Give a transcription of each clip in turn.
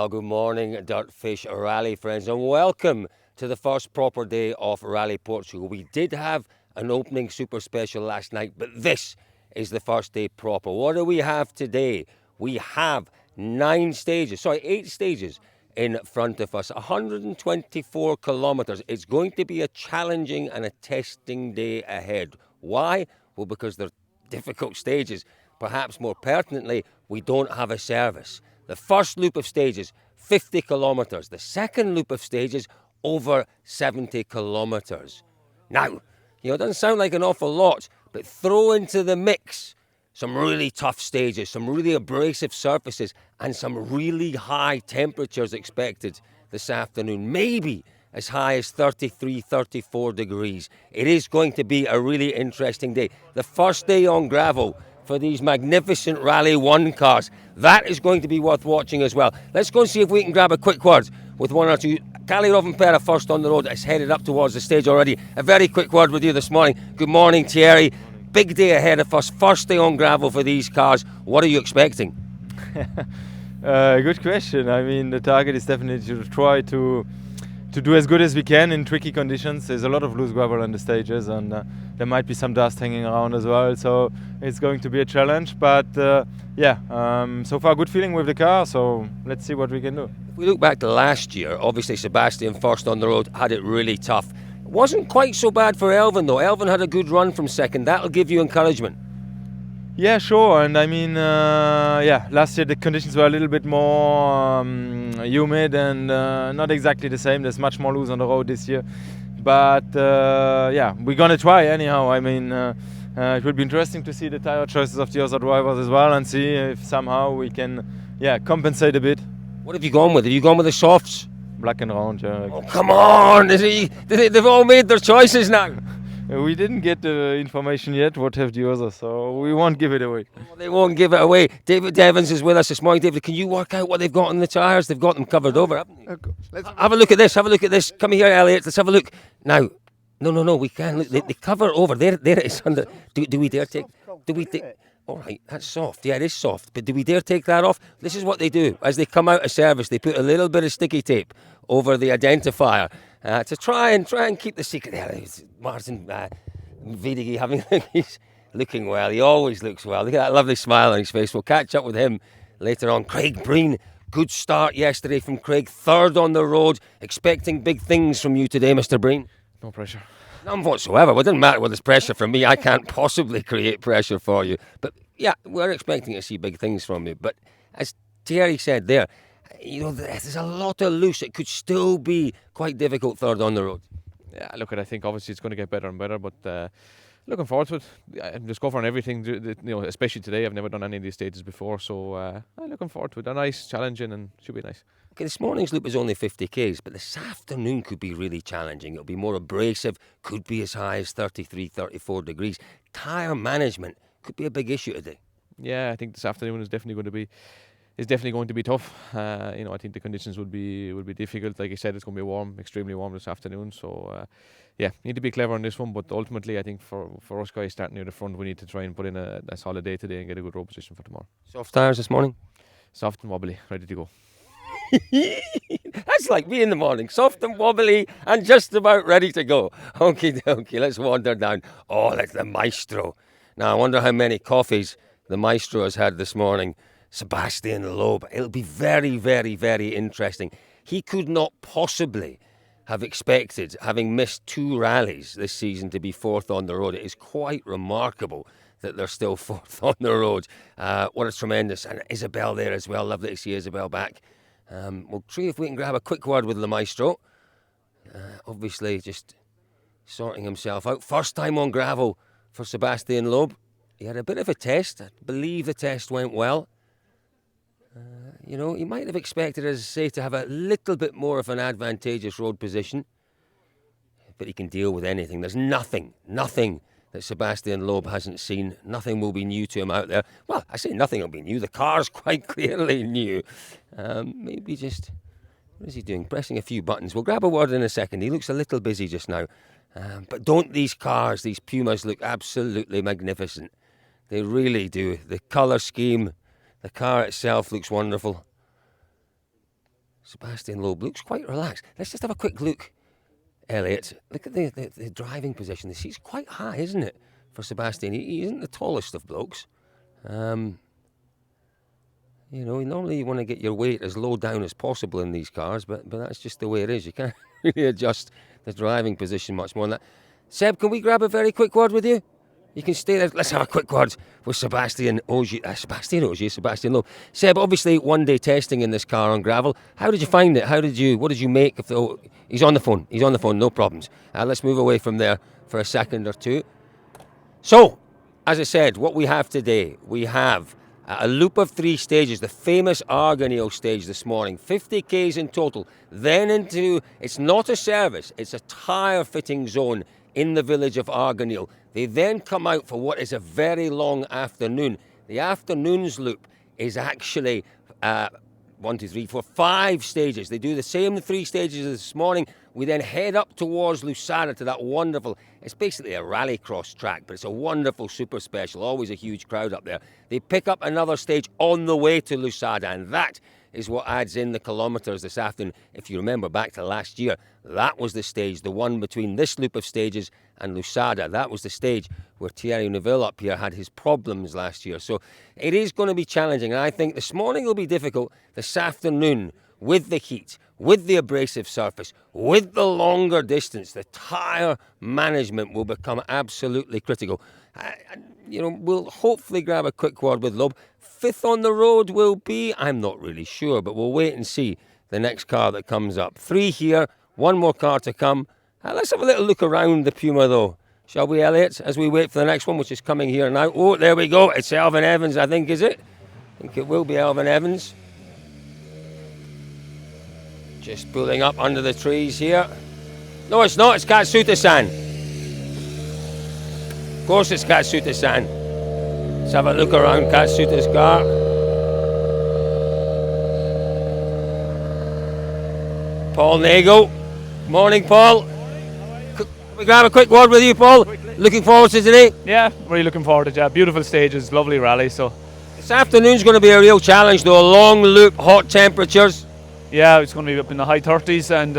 Well, good morning, Dirtfish Rally friends, and welcome to the first proper day of Rally Portugal. We did have an opening super special last night, but this is the first day proper. What do we have today? We have 8 stages in front of us, 124 kilometres. It's going to be a challenging and a testing day ahead. Why? Well, because they're difficult stages. Perhaps more pertinently, we don't have a service. The first loop of stages, 50 kilometres. The second loop of stages, over 70 kilometres. Now, it doesn't sound like an awful lot, but throw into the mix some really tough stages, some really abrasive surfaces, and some really high temperatures expected this afternoon. Maybe as high as 33, 34 degrees. It is going to be a really interesting day. The first day on gravel for these magnificent Rally 1 cars. That is going to be worth watching as well. Let's go and see if we can grab a quick word with one or two. Cali Rovanpera first on the road. It's headed up towards the stage already. A very quick word with you this morning. Good morning, Thierry. Big day ahead of us. First day on gravel for these cars. What are you expecting? Good question. I mean, the target is definitely to try to do as good as we can in tricky conditions. There's a lot of loose gravel on the stages, and there might be some dust hanging around as well, so it's going to be a challenge. But so far good feeling with the car, so let's see what we can do. If we look back to last year, obviously Sebastian first on the road had it really tough. It wasn't quite so bad for Elvin though. Elvin had a good run from second. That'll give you encouragement. Yeah, sure. And I mean, last year the conditions were a little bit more humid and not exactly the same. There's much more loose on the road this year. But we're going to try anyhow. I mean, it will be interesting to see the tire choices of the other drivers as well and see if somehow we can compensate a bit. What have you gone with? Have you gone with the softs? Black and round, yeah. Oh, come on! They've all made their choices now. We didn't get the information yet, what have the others, so we won't give it away. Well, they won't give it away. David Devons is with us this morning. David, can you work out what they've got on the tyres? They've got them covered over, haven't they? Have a look at this, Come here, Elliot, let's have a look. Now, no, we can. Look, they cover over. There it is. Under. Do we dare take... All right, that's soft. Yeah, it is soft. But do we dare take that off? This is what they do. As they come out of service, they put a little bit of sticky tape over the identifier to try and keep the secret. There, Martin Vidigi he's looking well. He always looks well. Look at that lovely smile on his face. We'll catch up with him later on. Craig Breen, good start yesterday from Craig. Third on the road. Expecting big things from you today, Mr. Breen. No pressure. None whatsoever. Well, it doesn't matter whether there's pressure from me. I can't possibly create pressure for you. But yeah, we're expecting to see big things from you. But as Thierry said there, there's a lot of loose. It could still be quite difficult third on the road. Yeah, look, I think obviously it's going to get better and better, but looking forward to it. I'm discovering everything, especially today. I've never done any of these stages before, so I'm looking forward to it. They're nice, challenging, and should be nice. Okay, this morning's loop is only 50 k's, but this afternoon could be really challenging. It'll be more abrasive, could be as high as 33, 34 degrees. Tyre management could be a big issue today. Yeah, I think this afternoon is definitely going to be tough. I think the conditions would be difficult. Like I said, it's going to be warm, extremely warm this afternoon. So need to be clever on this one. But ultimately, I think for us guys starting near the front, we need to try and put in a solid day today and get a good road position for tomorrow. Soft tyres this morning? Soft and wobbly, ready to go. That's like me in the morning, soft and wobbly and just about ready to go. Okie dokie, let's wander down. Oh, that's the Maestro. Now, I wonder how many coffees the Maestro has had this morning. Sebastian Loeb. It'll be very, very, very interesting. He could not possibly have expected, having missed 2 rallies this season, to be fourth on the road. It is quite remarkable that they're still fourth on the road. What a tremendous... And Isabel there as well. Lovely to see Isabel back. We'll see if we can grab a quick word with the Maestro. Obviously just sorting himself out. First time on gravel for Sebastian Loeb. He had a bit of a test. I believe the test went well. He might have expected, as I say, to have a little bit more of an advantageous road position. But he can deal with anything. There's nothing that Sebastian Loeb hasn't seen. Nothing will be new to him out there. Well, I say nothing will be new. The car's quite clearly new. Maybe just... What is he doing? Pressing a few buttons. We'll grab a word in a second. He looks a little busy just now. But don't these cars, these Pumas, look absolutely magnificent? They really do. The colour scheme, the car itself looks wonderful. Sebastian Loeb looks quite relaxed. Let's just have a quick look, Elliot. Look at the driving position. The seat's quite high, isn't it, for Sebastian? He isn't the tallest of blokes. You know, normally you want to get your weight as low down as possible in these cars, but that's just the way it is. You can't really adjust the driving position much more than that. Seb, can we grab a very quick word with you? You can stay there. Let's have a quick word with Sebastian Loeb. Seb, obviously one-day testing in this car on gravel. How did you find it? What did you make of the... Oh, he's on the phone, no problems. Let's move away from there for a second or two. So, as I said, what we have today, we have a loop of 3 stages, the famous Arganil stage this morning, 50 Ks in total, then into, it's not a service, it's a tyre fitting zone in the village of Arganil. They then come out for what is a very long afternoon. The afternoon's loop is actually 5 stages. They do the same 3 stages as this morning. We then head up towards Lusada to that wonderful, it's basically a rallycross track, but it's a wonderful super special, always a huge crowd up there. They pick up another stage on the way to Lusada, and that is what adds in the kilometres this afternoon. If you remember back to last year, that was the stage, the one between this loop of stages and Lusada. That was the stage where Thierry Neuville up here had his problems last year. So it is going to be challenging, and I think this morning will be difficult. This afternoon, with the heat, with the abrasive surface, with the longer distance, the tyre management will become absolutely critical. We'll hopefully grab a quick word with Loeb. 5th on the road will be, I'm not really sure, but we'll wait and see the next car that comes up. 3 here, 1 more car to come. Let's have a little look around the Puma though, shall we, Elliot, as we wait for the next one, which is coming here now. Oh, there we go. It's Elvin Evans, I think, is it? I think it will be Elvin Evans. Just pulling up under the trees here. No, it's not. It's Katsuta-san. Of course it's Katsuta-san. Let's have a look around Katsuta's car. Paul Nagel. Morning, Paul. Can we grab a quick word with you, Paul? Looking forward to today? Yeah, really looking forward to it. Beautiful stages, lovely rally. So this afternoon's going to be a real challenge, though. A long loop, hot temperatures. Yeah, it's going to be up in the high 30s, and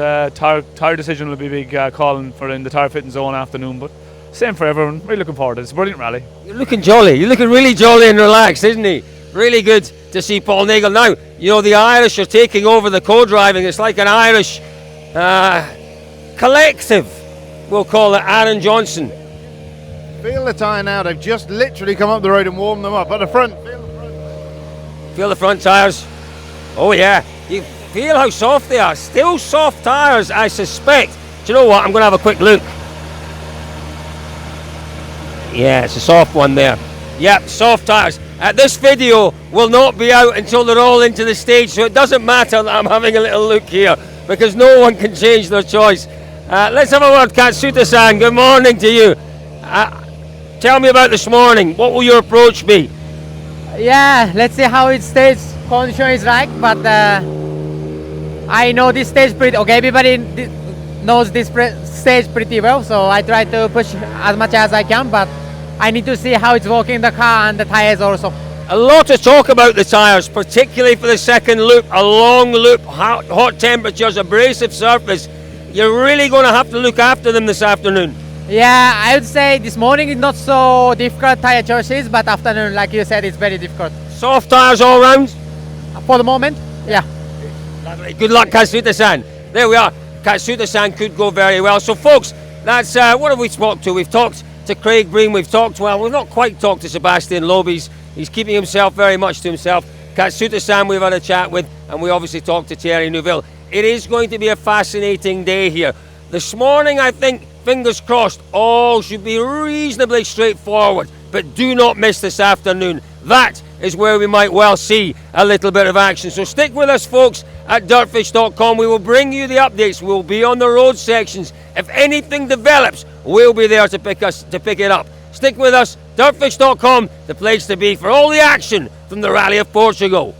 tyre decision will be big calling for in the tyre fitting zone afternoon. But same for everyone. Really looking forward to it. It's a brilliant rally. You're looking jolly. You're looking really jolly and relaxed, isn't he? Really good to see Paul Nagel. Now, you know, the Irish are taking over the co-driving. It's like an Irish collective, we'll call it. Aaron Johnson. Feel the tyre now. They've just literally come up the road and warmed them up. At the front. Feel the front tyres. Oh, yeah. You feel how soft they are. Still soft tyres, I suspect. Do you know what? I'm going to have a quick look. Yeah, it's a soft one there. Yep, soft tyres. This video will not be out until they're all into the stage, so it doesn't matter that I'm having a little look here, because no one can change their choice. Let's have a word, Katsuta-san. Good morning to you. Tell me about this morning. What will your approach be? Yeah, let's see how it stays. Condition is right, but I know this stage pretty okay. Everybody knows this stage pretty well, so I try to push as much as I can, but I need to see how it's working the car and the tires also. A lot to talk about the tyres, particularly for the second loop. A long loop, hot temperatures, abrasive surface. You're really going to have to look after them this afternoon. Yeah, I would say this morning is not so difficult tyre choices, but afternoon, like you said, it's very difficult. Soft tyres all round? For the moment, yeah. Lovely. Good luck, Katsuta-san. There we are. Katsuta-san could go very well. So, folks, that's what have we talked to? We've talked to Craig Breen. We've not quite talked to Sebastian Loeb. He's keeping himself very much to himself. Katsuta-san we've had a chat with, and we obviously talked to Thierry Neuville. It is going to be a fascinating day here. This morning, I think, fingers crossed, all should be reasonably straightforward. But do not miss this afternoon. That is where we might well see a little bit of action. So stick with us, folks, at dirtfish.com. We will bring you the updates. We'll be on the road sections. If anything develops, we'll be there to pick it up. Stick with us, dirtfish.com, the place to be for all the action from the Rally of Portugal.